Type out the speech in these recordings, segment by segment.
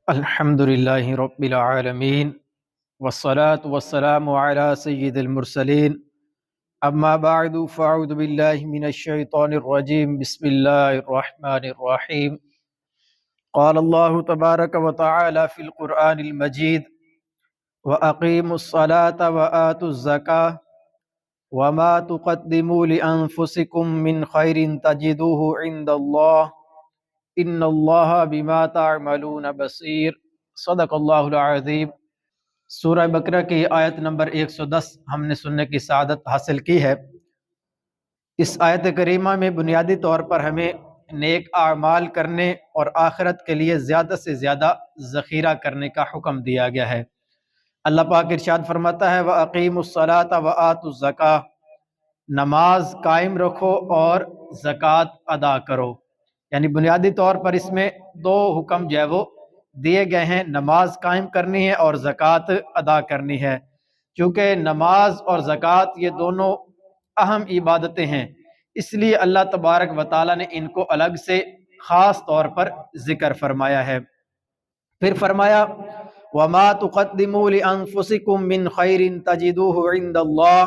الحمد لله رب العالمين والصلاة والسلام على سيد المرسلين أما بعد فأعوذ بالله من الشيطان الرجيم بسم الله الرحمن الرحيم قال الله تبارك وتعالى في القرآن المجيد وأقيموا الصلاة وآتوا الزكاة وما تقدموا لأنفسكم من خير تجدوه عند الله ان اللہ بما تعملون بصیر صدق اللہ العظیم۔ سورہ بقرہ کی آیت نمبر 110 ہم نے سننے کی سعادت حاصل کی ہے۔ اس آیت کریمہ میں بنیادی طور پر ہمیں نیک اعمال کرنے اور آخرت کے لیے زیادہ سے زیادہ ذخیرہ کرنے کا حکم دیا گیا ہے۔ اللہ پاک ارشاد فرماتا ہے وَأَقِيمُوا الصَّلَاةَ وَآتُوا الزَّكَاةَ، نماز قائم رکھو اور زکوٰۃ ادا کرو۔ یعنی بنیادی طور پر اس میں دو حکم جو ہے وہ دیے گئے ہیں، نماز قائم کرنی ہے اور زکوٰۃ ادا کرنی ہے۔ چونکہ نماز اور زکوٰۃ یہ دونوں اہم عبادتیں ہیں، اس لیے اللہ تبارک و تعالیٰ نے ان کو الگ سے خاص طور پر ذکر فرمایا ہے۔ پھر فرمایا وَمَا تُقَدِّمُوا لِأَنفُسِكُم مِّن خَيْرٍ تَجِدُوهُ عِندَ اللَّهِ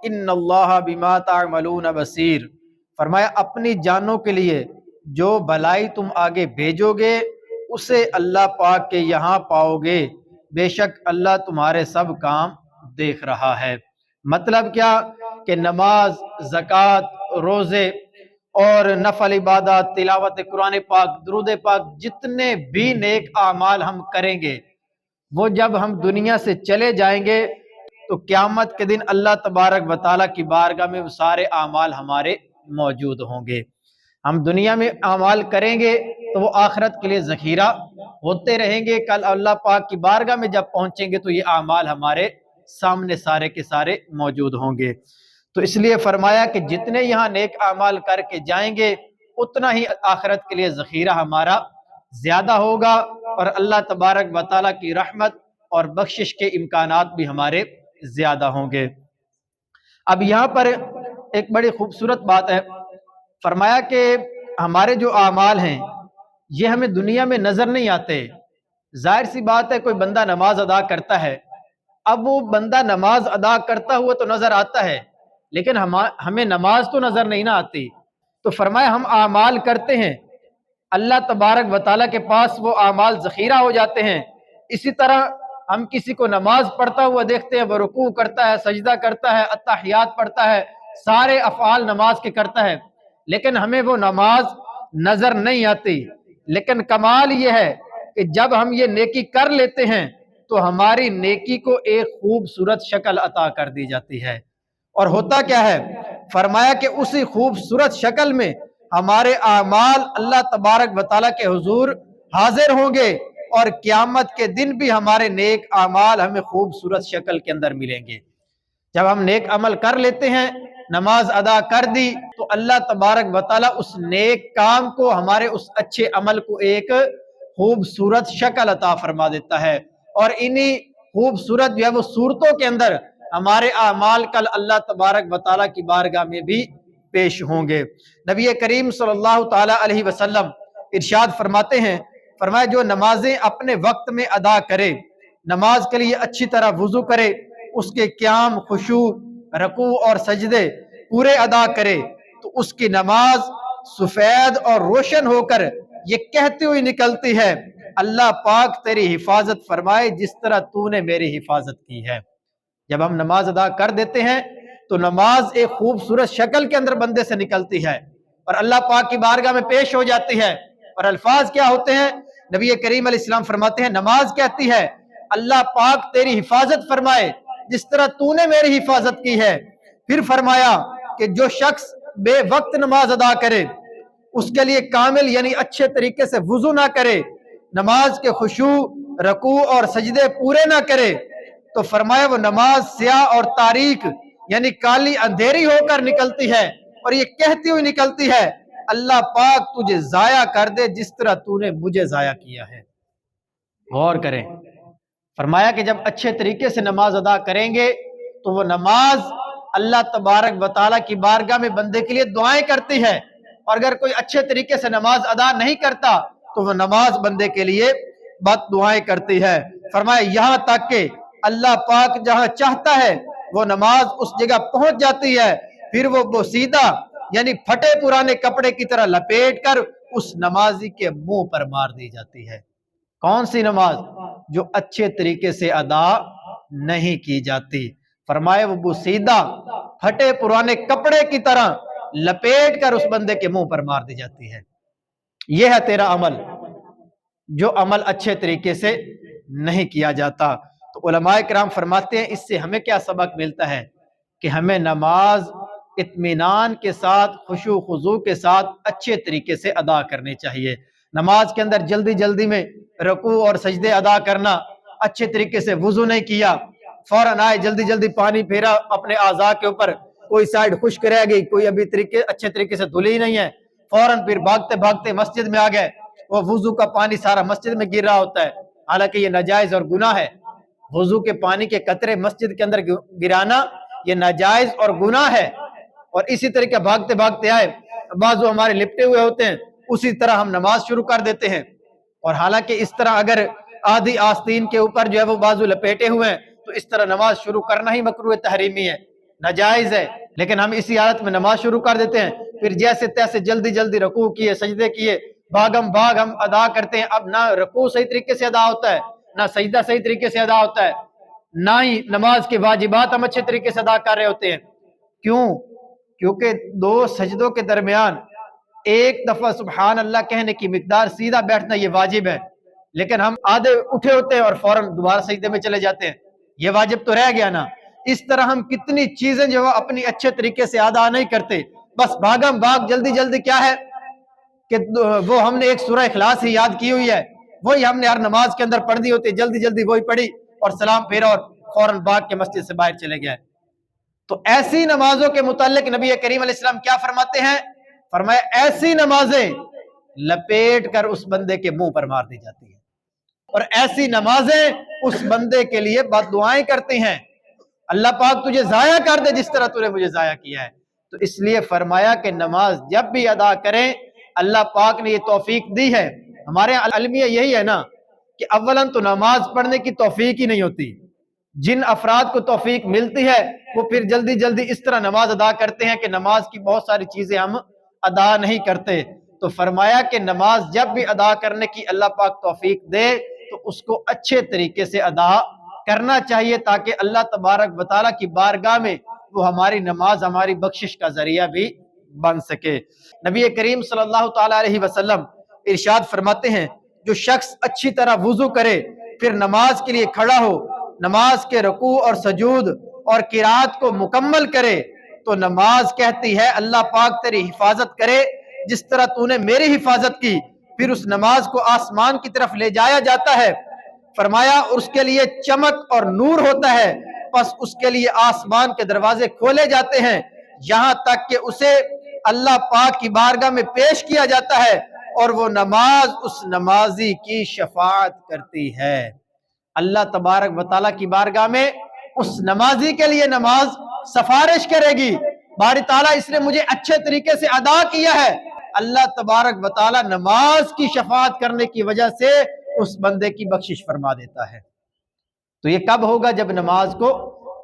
إِنَّ اللَّهَ بِمَا تَعْمَلُونَ بَصِيرٌ۔ فرمایا اپنی جانوں کے لیے جو بھلائی تم آگے بھیجو گے اسے اللہ پاک کے یہاں پاؤ گے، بے شک اللہ تمہارے سب کام دیکھ رہا ہے۔ مطلب کیا کہ نماز، زکوٰۃ، روزے اور نفل عبادات، تلاوت قرآن پاک، درود پاک، جتنے بھی نیک اعمال ہم کریں گے وہ جب ہم دنیا سے چلے جائیں گے تو قیامت کے دن اللہ تبارک و تعالیٰ کی بارگاہ میں وہ سارے اعمال ہمارے موجود ہوں گے۔ ہم دنیا میں اعمال کریں گے تو وہ آخرت کے لیے ذخیرہ ہوتے رہیں گے، کل اللہ پاک کی بارگاہ میں جب پہنچیں گے تو یہ اعمال ہمارے سامنے سارے کے سارے موجود ہوں گے۔ تو اس لیے فرمایا کہ جتنے یہاں نیک اعمال کر کے جائیں گے اتنا ہی آخرت کے لیے ذخیرہ ہمارا زیادہ ہوگا اور اللہ تبارک و تعالیٰ کی رحمت اور بخشش کے امکانات بھی ہمارے زیادہ ہوں گے۔ اب یہاں پر ایک بڑی خوبصورت بات ہے، فرمایا کہ ہمارے جو اعمال ہیں یہ ہمیں دنیا میں نظر نہیں آتے۔ ظاہر سی بات ہے کوئی بندہ نماز ادا کرتا ہے، اب وہ بندہ نماز ادا کرتا ہوا تو نظر آتا ہے لیکن ہمیں نماز تو نظر نہیں نہ آتی۔ تو فرمایا ہم اعمال کرتے ہیں، اللہ تبارک و تعالیٰ کے پاس وہ اعمال ذخیرہ ہو جاتے ہیں۔ اسی طرح ہم کسی کو نماز پڑھتا ہوا دیکھتے ہیں، وہ رکوع کرتا ہے، سجدہ کرتا ہے، اتحیات پڑھتا ہے، سارے افعال نماز کے کرتا ہے لیکن ہمیں وہ نماز نظر نہیں آتی۔ لیکن کمال یہ ہے کہ جب ہم یہ نیکی کر لیتے ہیں تو ہماری نیکی کو ایک خوبصورت شکل عطا کر دی جاتی ہے۔ اور ہوتا کیا ہے؟ فرمایا کہ اسی خوبصورت شکل میں ہمارے اعمال اللہ تبارک و تعالیٰ کے حضور حاضر ہوں گے اور قیامت کے دن بھی ہمارے نیک اعمال ہمیں خوبصورت شکل کے اندر ملیں گے۔ جب ہم نیک عمل کر لیتے ہیں، نماز ادا کر دی تو اللہ تبارک و تعالیٰ اس نیک کام کو، ہمارے اس اچھے عمل کو ایک خوبصورت شکل عطا فرما دیتا ہے اور انہی خوبصورت جو ہے وہ صورتوں کے اندر ہمارے اعمال کل اللہ تبارک و تعالیٰ کی بارگاہ میں بھی پیش ہوں گے۔ نبی کریم صلی اللہ تعالیٰ علیہ وسلم ارشاد فرماتے ہیں، فرمایا جو نمازیں اپنے وقت میں ادا کرے، نماز کے لیے اچھی طرح وضو کرے، اس کے قیام، خشوع، رکوع اور سجدے پورے ادا کرے تو اس کی نماز سفید اور روشن ہو کر یہ کہتی ہوئی نکلتی ہے اللہ پاک تیری حفاظت فرمائے جس طرح تو نے میری حفاظت کی ہے۔ جب ہم نماز ادا کر دیتے ہیں تو نماز ایک خوبصورت شکل کے اندر بندے سے نکلتی ہے اور اللہ پاک کی بارگاہ میں پیش ہو جاتی ہے، اور الفاظ کیا ہوتے ہیں؟ نبی کریم علیہ السلام فرماتے ہیں نماز کہتی ہے اللہ پاک تیری حفاظت فرمائے جس طرح تو نے میری حفاظت کی ہے۔ پھر فرمایا کہ جو شخص بے وقت نماز ادا کرے، اس کے لیے کامل یعنی اچھے طریقے سے وضو نہ کرے، نماز کے خشوع، رکوع اور سجدے پورے نہ کرے تو فرمایا وہ نماز سیاہ اور تاریک یعنی کالی اندھیری ہو کر نکلتی ہے اور یہ کہتی ہوئی نکلتی ہے اللہ پاک تجھے ضائع کر دے جس طرح تو نے مجھے ضائع کیا ہے۔ غور کریں، فرمایا کہ جب اچھے طریقے سے نماز ادا کریں گے تو وہ نماز اللہ تبارک و تعالیٰ کی بارگاہ میں بندے کے لیے دعائیں کرتی ہے، اور اگر کوئی اچھے طریقے سے نماز ادا نہیں کرتا تو وہ نماز بندے کے لیے بد دعائیں کرتی ہے۔ فرمایا یہاں تک کہ اللہ پاک جہاں چاہتا ہے وہ نماز اس جگہ پہنچ جاتی ہے، پھر وہ بوسیدہ یعنی پھٹے پرانے کپڑے کی طرح لپیٹ کر اس نمازی کے منہ پر مار دی جاتی ہے۔ کون سی نماز؟ جو اچھے طریقے سے ادا نہیں کی جاتی۔ فرمائے وہ بوسیدہ پھٹے پرانے کپڑے کی طرح لپیٹ کر اس بندے کے منہ پر مار دی جاتی ہے۔ یہ ہے تیرا عمل، جو عمل اچھے طریقے سے نہیں کیا جاتا۔ تو علماء کرام فرماتے ہیں اس سے ہمیں کیا سبق ملتا ہے کہ ہمیں نماز اطمینان کے ساتھ، خشوع خضوع کے ساتھ اچھے طریقے سے ادا کرنی چاہیے۔ نماز کے اندر جلدی جلدی میں رکوع اور سجدے ادا کرنا، اچھے طریقے سے وضو نہیں کیا، فوراً آئے جلدی جلدی پانی پھیرا اپنے اعضاء کے اوپر، کوئی سائڈ خشک رہ گئی، کوئی ابھی اچھے طریقے سے دھلی نہیں ہے، فوراً پھر بھاگتے بھاگتے مسجد میں آ گئے، وہ وضو کا پانی سارا مسجد میں گر رہا ہوتا ہے، حالانکہ یہ ناجائز اور گناہ ہے۔ وضو کے پانی کے قطرے مسجد کے اندر گرانا یہ ناجائز اور گناہ ہے۔ اور اسی طریقے بھاگتے بھاگتے آئے، بازو ہمارے لپٹے ہوئے ہوتے ہیں، اسی طرح ہم نماز شروع کر دیتے ہیں، اور حالانکہ اس طرح اگر آدھی آستین کے اوپر جو ہے وہ بازو لپیٹے ہوئے ہیں تو اس طرح نماز شروع کرنا ہی مکروہ تحریمی ہے، ناجائز ہے، لیکن ہم اسی حالت میں نماز شروع کر دیتے ہیں، پھر جیسے تیسے جلدی جلدی رکوع کیے، سجدے کیے، بھاگم بھاگ ہم ادا کرتے ہیں۔ اب نہ رکوع صحیح طریقے سے ادا ہوتا ہے، نہ سجدہ صحیح طریقے سے ادا ہوتا ہے، نہ ہی نماز کے واجبات ہم اچھے طریقے سے ادا کر رہے ہوتے ہیں۔ کیوں؟ کیونکہ دو سجدوں کے درمیان ایک دفعہ سبحان اللہ کہنے کی مقدار سیدھا بیٹھنا یہ واجب ہے، لیکن ہم آدھے اٹھے ہوتے ہیں اور فوراً دوبارہ سجدے میں چلے جاتے ہیں، یہ واجب تو رہ گیا نا۔ اس طرح ہم کتنی چیزیں جو اپنی اچھے طریقے سے ادا نہیں کرتے، بس بھاگم بھاگ جلدی جلدی کیا ہے کہ وہ ہم نے ایک سورہ اخلاص ہی یاد کی ہوئی ہے، وہی ہم نے ہر نماز کے اندر پڑھ دی ہوتی ہے، جلدی جلدی وہی پڑھی اور سلام پھیرا اور فوراً بھاگ کے مسجد سے باہر چلے گئے۔ تو ایسی نمازوں کے متعلق نبی کریم علیہ السلام کیا فرماتے ہیں؟ فرمایا ایسی نمازیں لپیٹ کر اس بندے کے منہ پر مار دی جاتی ہیں، اور ایسی نمازیں اس بندے کے لیے بد دعائیں کرتی ہیں، اللہ پاک تجھے ضائع کر دے جس طرح تو نے مجھے ضائع کیا ہے۔ تو اس لیے فرمایا کہ نماز جب بھی ادا کریں، اللہ پاک نے یہ توفیق دی ہے۔ ہمارے المیہ یہی ہے نا کہ اولاً تو نماز پڑھنے کی توفیق ہی نہیں ہوتی، جن افراد کو توفیق ملتی ہے وہ پھر جلدی جلدی اس طرح نماز ادا کرتے ہیں کہ نماز کی بہت ساری چیزیں ہم ادا نہیں کرتے۔ تو فرمایا کہ نماز جب بھی ادا کرنے کی اللہ پاک توفیق دے تو اس کو اچھے طریقے سے ادا کرنا چاہیے، تاکہ اللہ تبارک و تعالیٰ کی بارگاہ میں وہ ہماری نماز ہماری بخشش کا ذریعہ بھی بن سکے۔ نبی کریم صلی اللہ تعالیٰ علیہ وسلم ارشاد فرماتے ہیں جو شخص اچھی طرح وضو کرے پھر نماز کے لیے کھڑا ہو، نماز کے رکوع اور سجود اور قرات کو مکمل کرے تو نماز کہتی ہے اللہ پاک تیری حفاظت کرے جس طرح تو نے میری حفاظت کی۔ پھر اس نماز کو آسمان کی طرف لے جایا جاتا ہے، فرمایا اس کے لیے چمک اور نور ہوتا ہے، پس اس کے لیے آسمان کے دروازے کھولے جاتے ہیں یہاں تک کہ اسے اللہ پاک کی بارگاہ میں پیش کیا جاتا ہے اور وہ نماز اس نمازی کی شفاعت کرتی ہے۔ اللہ تبارک و تعالیٰ کی بارگاہ میں اس نمازی کے لیے نماز سفارش کرے گی، باری تعالیٰ اس نے مجھے اچھے طریقے سے ادا کیا ہے، اللہ تبارک و تعالیٰ نماز کی شفاعت کرنے کی وجہ سے اس بندے کی بخشش فرما دیتا ہے۔ تو یہ کب ہوگا؟ جب نماز کو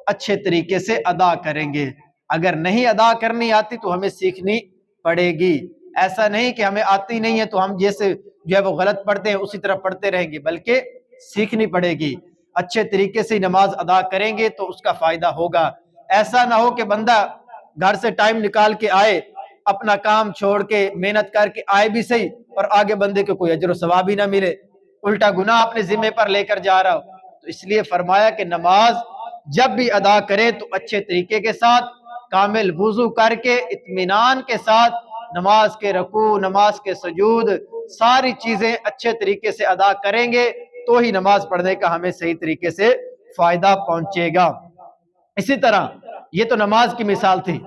اچھے طریقے سے ادا کریں گے۔ اگر نہیں ادا کرنی آتی تو ہمیں سیکھنی پڑے گی، ایسا نہیں کہ ہمیں آتی نہیں ہے تو ہم جیسے جو ہے وہ غلط پڑھتے ہیں اسی طرح پڑھتے رہیں گے، بلکہ سیکھنی پڑے گی۔ اچھے طریقے سے نماز ادا کریں گے تو اس کا فائدہ ہوگا۔ ایسا نہ ہو کہ بندہ گھر سے ٹائم نکال کے آئے، اپنا کام چھوڑ کے محنت کر کے آئے بھی صحیح اور آگے بندے کو کوئی اجر و ثواب ہی نہ ملے، الٹا گناہ اپنے ذمہ پر لے کر جا رہا ہو۔ تو اس لیے فرمایا کہ نماز جب بھی ادا کرے تو اچھے طریقے کے ساتھ کامل وضو کر کے اطمینان کے ساتھ نماز کے رکوع، نماز کے سجود، ساری چیزیں اچھے طریقے سے ادا کریں گے تو ہی نماز پڑھنے کا ہمیں صحیح طریقے سے فائدہ پہنچے گا۔ اسی طرح یہ تو نماز کی مثال تھی،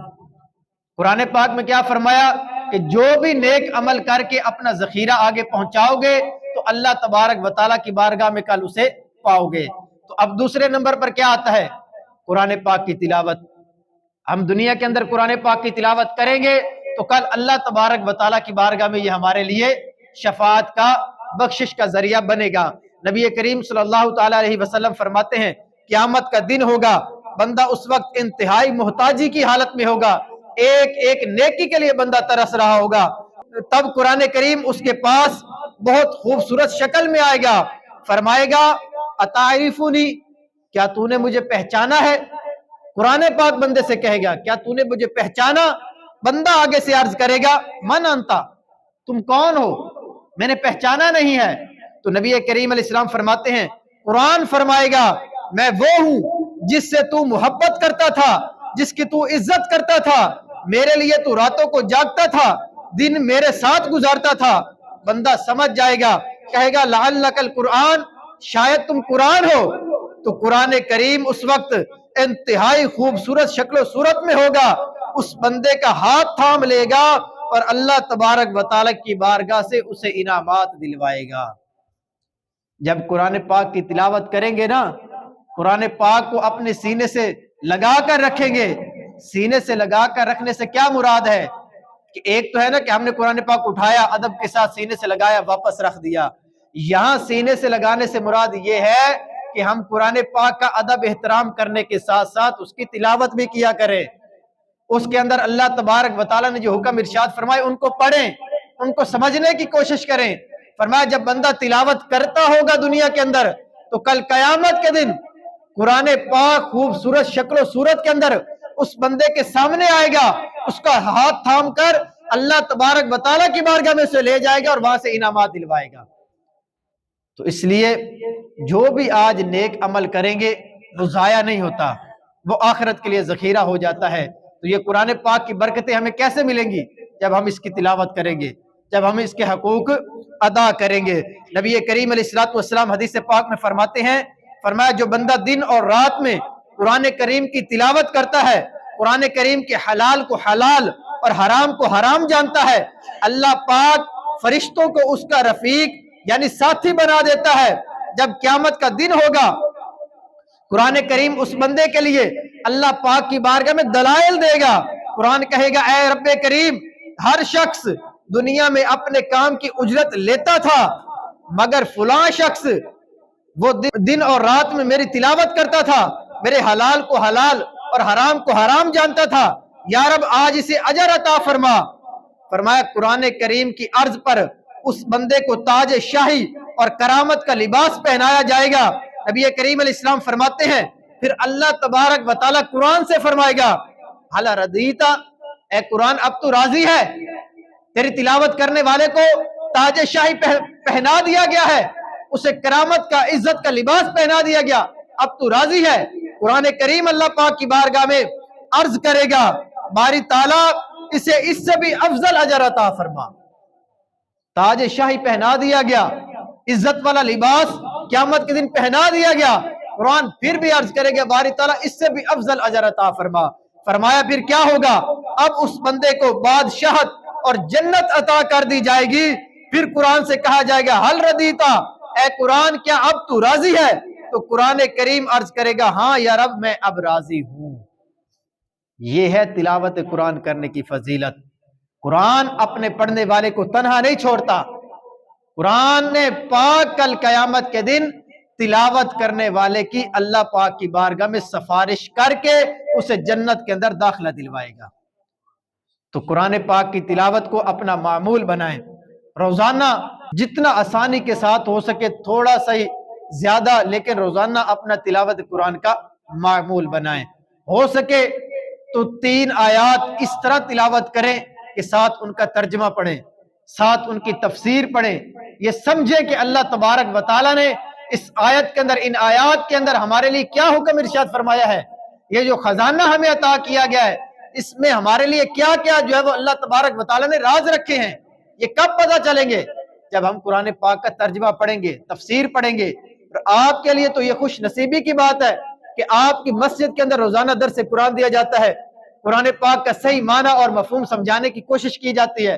قرآن پاک میں کیا فرمایا کہ جو بھی نیک عمل کر کے اپنا ذخیرہ آگے پہنچاؤ گے تو اللہ تبارک و تعالیٰ کی بارگاہ میں کل اسے پاؤ گے۔ تو اب دوسرے نمبر پر کیا آتا ہے؟ قرآن پاک کی تلاوت۔ ہم دنیا کے اندر قرآن پاک کی تلاوت کریں گے تو کل اللہ تبارک و تعالیٰ کی بارگاہ میں یہ ہمارے لیے شفاعت کا، بخشش کا ذریعہ بنے گا۔ نبی کریم صلی اللہ تعالی علیہ وسلم فرماتے ہیں قیامت کا دن ہوگا، بندہ اس وقت انتہائی محتاجی کی حالت میں ہوگا، ایک ایک نیکی کے لیے بندہ ترس رہا ہوگا، تب قرآن کریم اس کے پاس بہت خوبصورت شکل میں آئے گا، فرمائے گا اتعرفنی، کیا تو نے مجھے پہچانا ہے؟ قرآن پاک بندے سے کہے گا کیا تو نے مجھے پہچانا؟ بندہ آگے سے عرض کرے گا من انتا، تم کون ہو؟ میں نے پہچانا نہیں ہے۔ تو نبی کریم علیہ السلام فرماتے ہیں قرآن فرمائے گا میں وہ ہوں جس سے تو محبت کرتا تھا، جس کی تو عزت کرتا تھا، میرے لیے تو راتوں کو جاگتا تھا، دن میرے ساتھ گزارتا تھا۔ بندہ سمجھ جائے گا، کہے گا لعلک القرآن، شاید تم قرآن ہو۔ تو قرآن کریم اس وقت انتہائی خوبصورت شکل و صورت میں ہوگا، اس بندے کا ہاتھ تھام لے گا اور اللہ تبارک و تعالی کی بارگاہ سے اسے انعامات دلوائے گا۔ جب قرآن پاک کی تلاوت کریں گے نا، قرآن پاک کو اپنے سینے سے لگا کر رکھیں گے۔ سینے سے لگا کر رکھنے سے کیا مراد ہے کہ ایک تو ہے نا کہ ہم نے قرآن پاک اٹھایا، ادب کے ساتھ سینے سے لگایا، واپس رکھ دیا۔ یہاں سینے سے لگانے سے مراد یہ ہے کہ ہم قرآن پاک کا ادب احترام کرنے کے ساتھ ساتھ اس کی تلاوت بھی کیا کریں، اس کے اندر اللہ تبارک و تعالیٰ نے جو حکم ارشاد فرمائے ان کو پڑھیں، ان کو سمجھنے کی کوشش کریں۔ فرمایا جب بندہ تلاوت کرتا ہوگا دنیا کے اندر تو کل قیامت کے دن قرآن پاک خوبصورت شکل و صورت کے اندر اس بندے کے سامنے آئے گا، اس کا ہاتھ تھام کر اللہ تبارک و تعالیٰ کی بارگاہ میں سے لے جائے گا اور وہاں سے انعامات دلوائے گا۔ تو اس لیے جو بھی آج نیک عمل کریں گے وہ ضائع نہیں ہوتا، وہ آخرت کے لیے ذخیرہ ہو جاتا ہے۔ تو یہ قرآن پاک کی برکتیں ہمیں کیسے ملیں گی؟ جب ہم اس کی تلاوت کریں گے، جب ہم اس کے حقوق ادا کریں گے۔ نبی کریم علیہ الصلوۃ والسلام حدیث پاک میں فرماتے ہیں، فرمایا جو بندہ دن اور رات میں قرآن کریم کی تلاوت کرتا ہے، قرآن کریم کے حلال کو حلال اور حرام کو حرام جانتا ہے، اللہ پاک فرشتوں کو اس کا رفیق یعنی ساتھی بنا دیتا ہے۔ جب قیامت کا دن ہوگا قرآن کریم اس بندے کے لیے اللہ پاک کی بارگاہ میں دلائل دے گا۔ قرآن کہے گا اے رب کریم، ہر شخص دنیا میں اپنے کام کی اجرت لیتا تھا مگر فلاں شخص وہ دن اور رات میں میری تلاوت کرتا تھا، میرے حلال کو حلال اور حرام کو حرام جانتا تھا، یا رب آج اسے اجر عطا فرما۔ فرمایا قرآن کریم کی عرض پر اس بندے کو تاج شاہی اور کرامت کا لباس پہنایا جائے گا۔ نبی کریم علیہ السلام فرماتے ہیں پھر اللہ تبارک و تعالیٰ قرآن سے فرمائے گا حل ردیتا، اے قرآن اب تو راضی ہے؟ تیری تلاوت کرنے والے کو تاج شاہی پہنا دیا گیا ہے، اسے کرامت کا عزت کا لباس پہنا دیا گیا، اب تو راضی ہے؟ قرآن کریم اللہ پاک کی بارگاہ میں عرض کرے گا باری تعالیٰ اسے اس سے بھی افضل اجر عطا فرما۔ تاج شاہی پہنا دیا گیا، عزت والا لباس قیامت کے دن پہنا دیا گیا، قرآن پھر بھی عرض کرے گا باری تعالیٰ اس سے بھی افضل اجر عطا فرما۔ فرمایا پھر کیا ہوگا؟ اب اس بندے کو بادشاہت اور جنت عطا کر دی جائے گی۔ پھر قرآن سے کہا جائے گا حل ردیتا، اے قرآن کیا اب تو راضی ہے؟ تو قرآن کریم عرض کرے گا ہاں یا رب میں اب راضی ہوں۔ یہ ہے تلاوت قرآن کرنے کی فضیلت۔ قرآن اپنے پڑھنے والے کو تنہا نہیں چھوڑتا، قرآن نے پاک کل قیامت کے دن تلاوت کرنے والے کی اللہ پاک کی بارگاہ میں سفارش کر کے اسے جنت کے اندر داخلہ دلوائے گا۔ تو قرآن پاک کی تلاوت کو اپنا معمول بنائیں، روزانہ جتنا آسانی کے ساتھ ہو سکے، تھوڑا سا ہی زیادہ لیکن روزانہ اپنا تلاوت قرآن کا معمول بنائیں۔ ہو سکے تو 3 آیات اس طرح تلاوت کریں کہ ساتھ ان کا ترجمہ پڑھیں، ساتھ ان کی تفسیر پڑھیں، یہ سمجھیں کہ اللہ تبارک و تعالیٰ نے اس آیت کے اندر، ان آیات کے اندر ہمارے لیے کیا حکم ارشاد فرمایا ہے، یہ جو خزانہ ہمیں عطا کیا گیا ہے اس میں ہمارے لیے کیا کیا جو ہے وہ اللہ تبارک و تعالیٰ نے راز رکھے ہیں۔ یہ کب پتہ چلیں گے؟ جب ہم قرآن پاک کا ترجمہ پڑھیں گے، تفسیر پڑھیں گے۔ اور آپ کے لیے تو یہ خوش نصیبی کی بات ہے کہ آپ کی مسجد کے اندر روزانہ درس قرآن دیا جاتا ہے، قرآن پاک کا صحیح معنی اور مفہوم سمجھانے کی کوشش کی جاتی ہے۔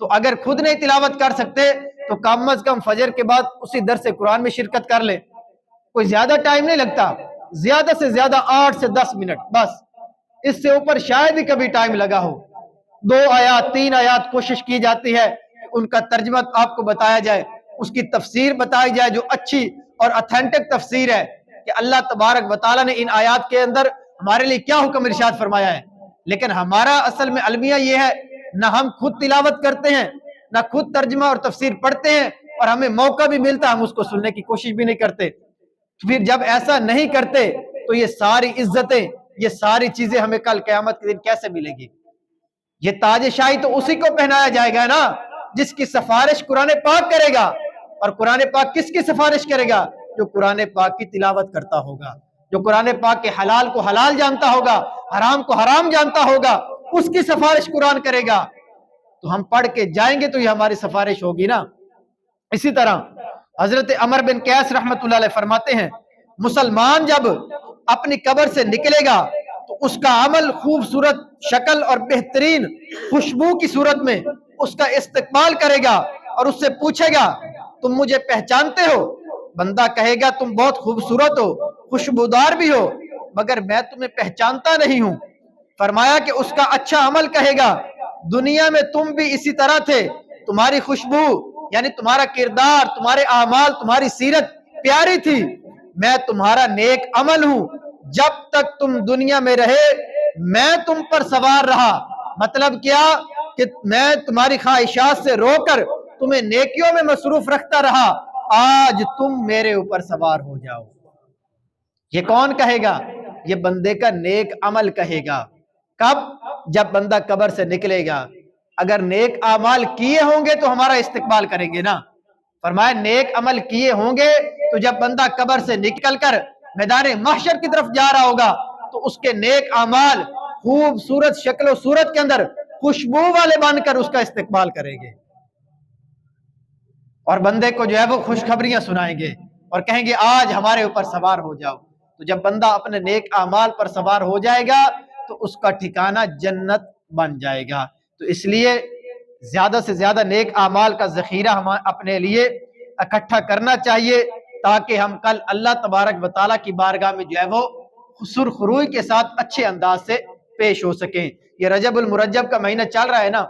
تو اگر خود نہیں تلاوت کر سکتے تو کم از کم فجر کے بعد اسی درس قرآن میں شرکت کر لیں، کوئی زیادہ ٹائم نہیں لگتا، زیادہ سے زیادہ 8 سے 10 منٹ بس، اس سے اوپر شاید ہی کبھی ٹائم لگا ہو۔ 2 آیات 3 آیات کوشش کی جاتی ہے ان کا ترجمہ آپ کو بتایا جائے، اس کی تفسیر بتائی جائے جو اچھی اور اتھینٹک تفسیر ہے کہ اللہ تبارک و تعالیٰ نے ان آیات کے اندر ہمارے لیے کیا حکم ارشاد فرمایا ہے۔ لیکن ہمارا اصل میں المیہ یہ ہے، نہ ہم خود تلاوت کرتے ہیں، نہ خود ترجمہ اور تفسیر پڑھتے ہیں، اور ہمیں موقع بھی ملتا ہم اس کو سننے کی کوشش بھی نہیں کرتے۔ پھر جب ایسا نہیں کرتے تو یہ ساری عزتیں، یہ ساری چیزیں ہمیں کل قیامت کے دن کیسے ملے گی؟ یہ تاج شاہی تو اسی کو پہنایا جائے گا نا جس کی سفارش قرآن پاک کرے گا۔ اور قرآن پاک کس کی سفارش کرے گا؟ جو قرآن پاک کی تلاوت کرتا ہوگا، جو قرآن پاک کے حلال کو حلال جانتا ہوگا، حرام کو حرام جانتا ہوگا، اس کی سفارش قرآن کرے گا۔ تو ہم پڑھ کے جائیں گے تو یہ ہماری سفارش ہوگی نا۔ اسی طرح حضرت عمر بن قیس رحمۃ اللہ علیہ فرماتے ہیں، مسلمان جب اپنی قبر سے نکلے گا تو اس کا عمل خوبصورت شکل اور بہترین خوشبو کی صورت میں اس کا استقبال کرے گا اور اس سے پوچھے گا تم مجھے پہچانتے ہو؟ بندہ کہے گا تم بہت خوبصورت ہو، خوشبودار بھی ہو، مگر میں تمہیں پہچانتا نہیں ہوں۔ فرمایا کہ اس کا اچھا عمل کہے گا دنیا میں تم بھی اسی طرح تھے، تمہاری خوشبو یعنی تمہارا کردار، تمہارے اعمال، تمہاری سیرت پیاری تھی، میں تمہارا نیک عمل ہوں، جب تک تم دنیا میں رہے میں تم پر سوار رہا۔ مطلب کیا کہ میں تمہاری خواہشات سے رو کر تمہیں نیکیوں میں مصروف رکھتا رہا، آج تم میرے اوپر سوار ہو جاؤ۔ یہ کون کہے گا؟ یہ بندے کا نیک عمل کہے گا۔ کب؟ جب بندہ قبر سے نکلے گا۔ اگر نیک اعمال کیے ہوں گے تو ہمارا استقبال کریں گے نا۔ فرمایا نیک عمل کیے ہوں گے تو جب بندہ قبر سے نکل کر میدان محشر کی طرف جا رہا ہوگا تو اس کے نیک اعمال خوبصورت شکل و صورت کے اندر خوشبو والے بن کر اس کا استقبال کریں گے، اور بندے کو جو ہے وہ خوشخبریاں سنائیں گے اور کہیں گے آج ہمارے اوپر سوار ہو جاؤ۔ تو جب بندہ اپنے نیک اعمال پر سوار ہو جائے گا تو اس کا ٹھکانہ جنت بن جائے گا۔ تو اس لیے زیادہ سے زیادہ نیک اعمال کا ذخیرہ ہم اپنے لیے اکٹھا کرنا چاہیے تاکہ ہم کل اللہ تبارک و تعالیٰ کی بارگاہ میں جو ہے وہ سرخروئی کے ساتھ اچھے انداز سے پیش ہو سکیں۔ یہ رجب المرجب کا مہینہ چل رہا ہے نا،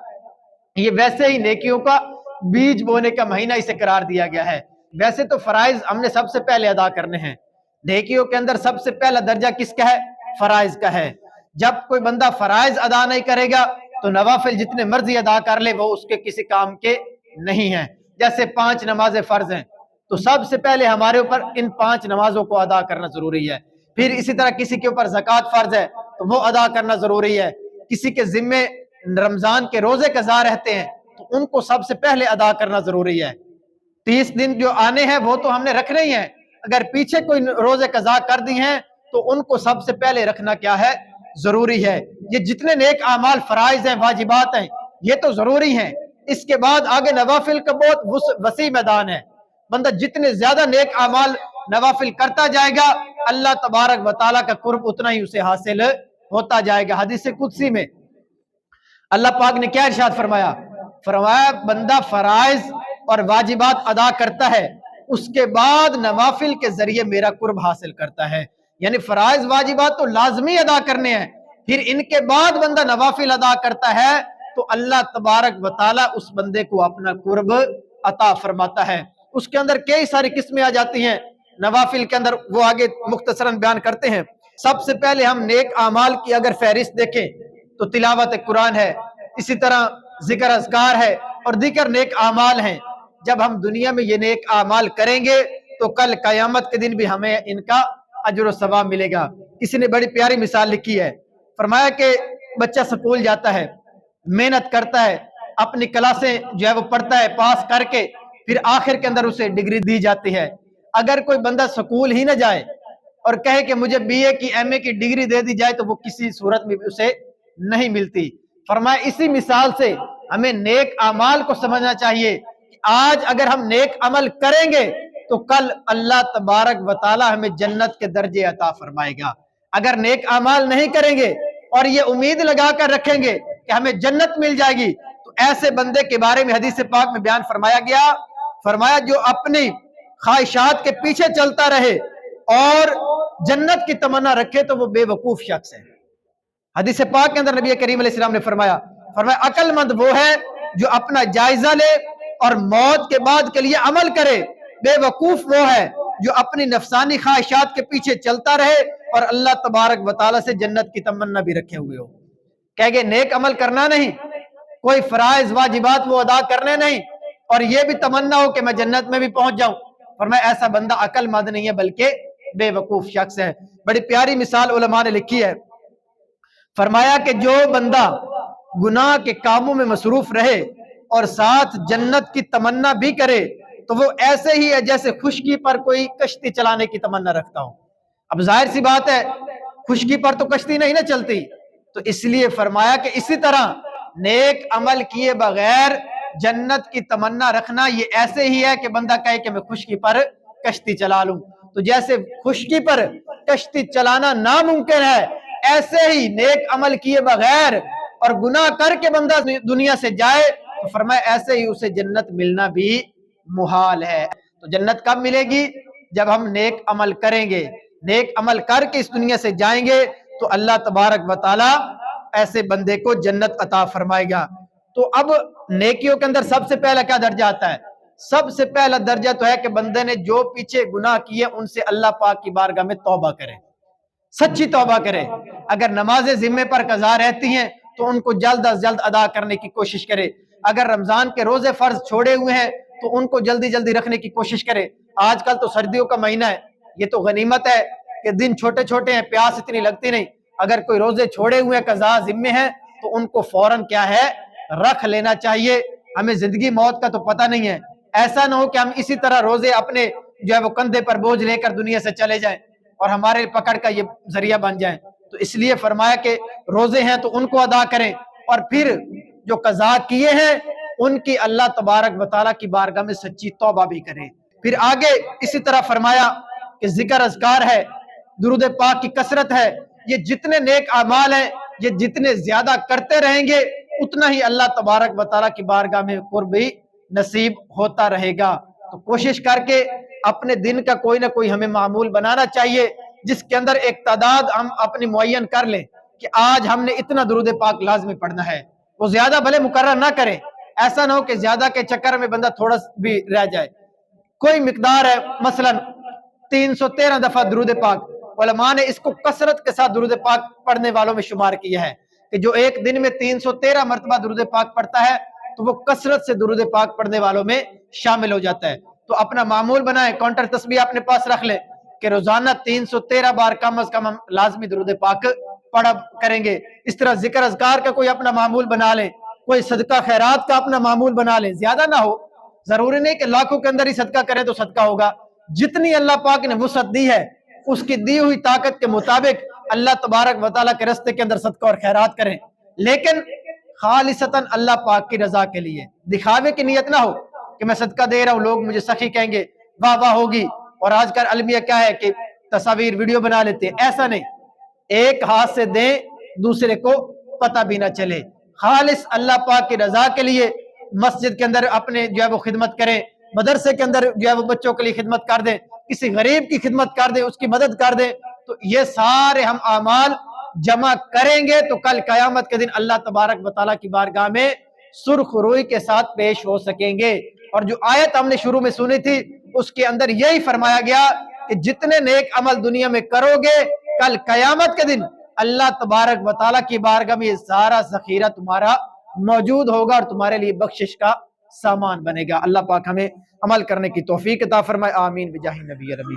یہ ویسے ہی نیکیوں کا بیج بونے کا مہینہ اسے قرار دیا گیا ہے۔ ویسے تو فرائض ہم نے سب سے پہلے ادا کرنے ہیں، نیکیوں کے اندر سب سے پہلا درجہ کس کا ہے؟ فرائض کا ہے۔ جب کوئی بندہ فرائض ادا نہیں کرے گا تو نوافل جتنے مرضی ادا کر لے وہ اس کے کسی کام کے نہیں ہیں۔ جیسے 5 نمازیں فرض ہیں تو سب سے پہلے ہمارے اوپر ان 5 نمازوں کو ادا کرنا ضروری ہے۔ پھر اسی طرح کسی کے اوپر زکوٰۃ فرض ہے تو وہ ادا کرنا ضروری ہے۔ کسی کے ذمے رمضان کے روزے قضا رہتے ہیں تو ان کو سب سے پہلے ادا کرنا ضروری ہے۔ 30 دن جو آنے ہیں وہ تو ہم نے رکھنے ہی ہیں، اگر پیچھے کوئی روزے قضا کر دی ہیں تو ان کو سب سے پہلے رکھنا کیا ہے؟ ضروری ہے۔ یہ جتنے نیک اعمال فرائض ہیں، واجبات ہیں، یہ تو ضروری ہیں۔ اس کے بعد آگے نوافل کا بہت وسیع میدان ہے۔ بندہ جتنے زیادہ نیک اعمال نوافل کرتا جائے گا اللہ تبارک و تعالیٰ کا قرب اتنا ہی اسے حاصل ہوتا جائے گا۔ حدیث قدسی میں اللہ پاک نے کیا ارشاد فرمایا؟ فرمایا بندہ فرائض اور واجبات ادا کرتا ہے، اس کے بعد نوافل کے ذریعے میرا قرب حاصل کرتا ہے۔ یعنی فرائض واجبات تو لازمی ادا کرنے ہیں، پھر ان کے بعد بندہ نوافل ادا کرتا ہے تو اللہ تبارک و تعالیٰ اس بندے کو اپنا قرب عطا فرماتا ہے۔ اس کے اندر کئی ساری قسمیں آ جاتی ہیں نوافل کے اندر، وہ آگے مختصراً بیان کرتے ہیں۔ سب سے پہلے ہم نیک اعمال کی اگر فہرست دیکھیں تو تلاوت قرآن ہے، اسی طرح ذکر اذکار ہے اور دیگر نیک اعمال ہیں۔ جب ہم دنیا میں یہ نیک اعمال کریں گے تو کل قیامت کے دن بھی ہمیں ان کا اجر و ثواب ملے گا۔ کسی نے بڑی پیاری مثال لکھی ہے، فرمایا کہ بچہ سکول جاتا ہے، محنت کرتا ہے، اپنی کلاسیں جو ہے وہ پڑھتا ہے، پاس کر کے پھر آخر کے اندر اسے ڈگری دی جاتی ہے۔ اگر کوئی بندہ سکول ہی نہ جائے اور کہے کہ مجھے بی اے کی ایم اے کی ڈگری دے دی جائے تو وہ کسی صورت میں اسے نہیں ملتی۔ فرمایا اسی مثال سے ہمیں نیک اعمال کو سمجھنا چاہیے کہ آج اگر ہم نیک عمل کریں گے تو کل اللہ تبارک و تعالی ہمیں جنت کے درجے عطا فرمائے گا۔ اگر نیک اعمال نہیں کریں گے اور یہ امید لگا کر رکھیں گے کہ ہمیں جنت مل جائے گی تو ایسے بندے کے بارے میں حدیث پاک میں بیان فرمایا گیا، فرمایا جو اپنی خواہشات کے پیچھے چلتا رہے اور جنت کی تمنا رکھے تو وہ بے وقوف شخص ہے۔ حدیث پاک کے اندر نبی کریم علیہ السلام نے فرمایا عقل مند وہ ہے جو اپنا جائزہ لے اور موت کے بعد کے لیے عمل کرے۔ بے وقوف وہ ہے جو اپنی نفسانی خواہشات کے پیچھے چلتا رہے اور اللہ تبارک و تعالیٰ سے جنت کی تمنا بھی رکھے ہوئے ہو۔ کہہ گے نیک عمل کرنا نہیں، کوئی فرائض واجبات وہ ادا کرنے نہیں، اور یہ بھی تمنا ہو کہ میں جنت میں بھی پہنچ جاؤں۔ فرمایا ایسا بندہ عقل مند نہیں ہے بلکہ بے وقوف شخص ہے۔ بڑی پیاری مثال علماء نے لکھی ہے، فرمایا کہ جو بندہ گناہ کے کاموں میں مصروف رہے اور ساتھ جنت کی تمنا بھی کرے تو وہ ایسے ہی ہے جیسے خشکی پر کوئی کشتی چلانے کی تمنا رکھتا ہو۔ اب ظاہر سی بات ہے خشکی پر تو کشتی نہیں نہ چلتی، تو اس لیے فرمایا کہ اسی طرح نیک عمل کیے بغیر جنت کی تمنا رکھنا یہ ایسے ہی ہے کہ بندہ کہے کہ میں خشکی پر کشتی چلا لوں۔ تو جیسے خشکی پر کشتی چلانا ناممکن ہے، ایسے ہی نیک عمل کیے بغیر اور گناہ کر کے بندہ دنیا سے جائے تو فرمایا ایسے ہی اسے جنت ملنا بھی محال ہے۔ تو جنت کب ملے گی؟ جب ہم نیک عمل کریں گے، نیک عمل کر کے اس دنیا سے جائیں گے تو اللہ تبارک و تعالی ایسے بندے کو جنت عطا فرمائے گا۔ تو اب نیکیوں کے اندر سب سے پہلا کیا درجہ آتا ہے؟ سب سے پہلا درجہ تو ہے کہ بندے نے جو پیچھے گناہ کیے ان سے اللہ پاک کی بارگاہ میں توبہ کرے، سچی توبہ کرے۔ اگر نمازیں ذمے پر قضا رہتی ہیں تو ان کو جلد از جلد ادا کرنے کی کوشش کرے۔ اگر رمضان کے روزے فرض چھوڑے ہوئے ہیں تو ان کو جلدی جلدی رکھنے کی کوشش کرے۔ آج کل تو سردیوں کا مہینہ ہے، یہ تو غنیمت ہے کہ دن چھوٹے چھوٹے ہیں، پیاس اتنی لگتی نہیں۔ اگر کوئی روزے چھوڑے ہوئے قضا ذمے ہیں تو ان کو فوراً کیا ہے رکھ لینا چاہیے۔ ہمیں زندگی موت کا تو پتہ نہیں ہے، ایسا نہ ہو کہ ہم اسی طرح روزے اپنے جو ہے وہ کندھے پر بوجھ لے کر دنیا سے چلے جائیں اور ہمارے پکڑ کا یہ ذریعہ بن جائیں۔ تو اس لیے فرمایا کہ روزے ہیں تو ان کو ادا کریں، اور پھر جو قضا کیے ہیں ان کی اللہ تبارک و تعالیٰ کی بارگاہ میں سچی توبہ بھی کریں۔ پھر آگے اسی طرح فرمایا کہ ذکر اذکار ہے، درود پاک کی کثرت ہے، یہ جتنے نیک اعمال ہیں یہ جتنے زیادہ کرتے رہیں گے اتنا ہی اللہ تبارک و تعالیٰ کی بارگاہ میں قرب بھی نصیب ہوتا رہے گا۔ تو کوشش کر کے اپنے دن کا کوئی نہ کوئی ہمیں معمول بنانا چاہیے جس کے اندر ایک تعداد ہم اپنی معین کر لیں کہ آج ہم نے اتنا درود پاک لازمی پڑھنا ہے۔ وہ زیادہ بھلے مقرر نہ کریں، ایسا نہ ہو کہ زیادہ کے چکر میں بندہ تھوڑا بھی رہ جائے۔ کوئی مقدار ہے، مثلا 313 دفعہ درود پاک، علماء نے اس کو کثرت کے ساتھ درود پاک پڑھنے والوں میں شمار کیا ہے کہ جو ایک دن میں 313 مرتبہ درود پاک پڑھتا ہے تو وہ کثرت سے درود پاک پڑھنے والوں میں شامل ہو جاتا ہے۔ تو اپنا معمول بنائیں، کاؤنٹر تسبیح اپنے پاس رکھ لیں کہ روزانہ 313 بار کم از کم ہم لازمی درود پاک پڑھا کریں گے۔ اس طرح ذکر اذکار کا کوئی اپنا معمول بنا لیں، کوئی صدقہ خیرات کا اپنا معمول بنا لیں، زیادہ نہ ہو، ضروری نہیں کہ لاکھوں کے اندر ہی صدقہ کریں تو صدقہ ہوگا۔ جتنی اللہ پاک نے وسعت دی ہے اس کی دی ہوئی طاقت کے مطابق اللہ تبارک و تعالیٰ کے راستے کے اندر صدقہ اور خیرات کریں، لیکن خالصتاً اللہ پاک کی رضا کے لیے، دکھاوے کی نیت نہ ہو کہ میں صدقہ دے رہا ہوں لوگ مجھے سخی کہیں گے، واہ واہ ہوگی۔ اور آج کل المیہ کیا ہے کہ تصاویر ویڈیو بنا لیتے ہیں، ایسا نہیں، ایک ہاتھ سے دیں دوسرے کو پتہ بھی نہ چلے، خالص اللہ پاک کی رضا کے لیے مسجد کے اندر اپنے جو ہے وہ خدمت کریں، مدرسے کے اندر جو ہے وہ بچوں کے لیے خدمت کر دیں، کسی غریب کی خدمت کر دیں، اس کی مدد کر دیں۔ تو یہ سارے ہم اعمال جمع کریں گے تو کل قیامت کے دن اللہ تبارک و تعالیٰ کی بارگاہ میں سرخ روئی کے ساتھ پیش ہو سکیں گے۔ اور جو آیت ہم نے شروع میں سنی تھی اس کے اندر یہی فرمایا گیا کہ جتنے نیک عمل دنیا میں کرو گے کل قیامت کے دن اللہ تبارک و تعالیٰ کی بارگاہ میں یہ سارا ذخیرہ تمہارا موجود ہوگا اور تمہارے لیے بخشش کا سامان بنے گا۔ اللہ پاک ہمیں عمل کرنے کی توفیق عطا فرمائے، آمین بجاہ نبی ربی۔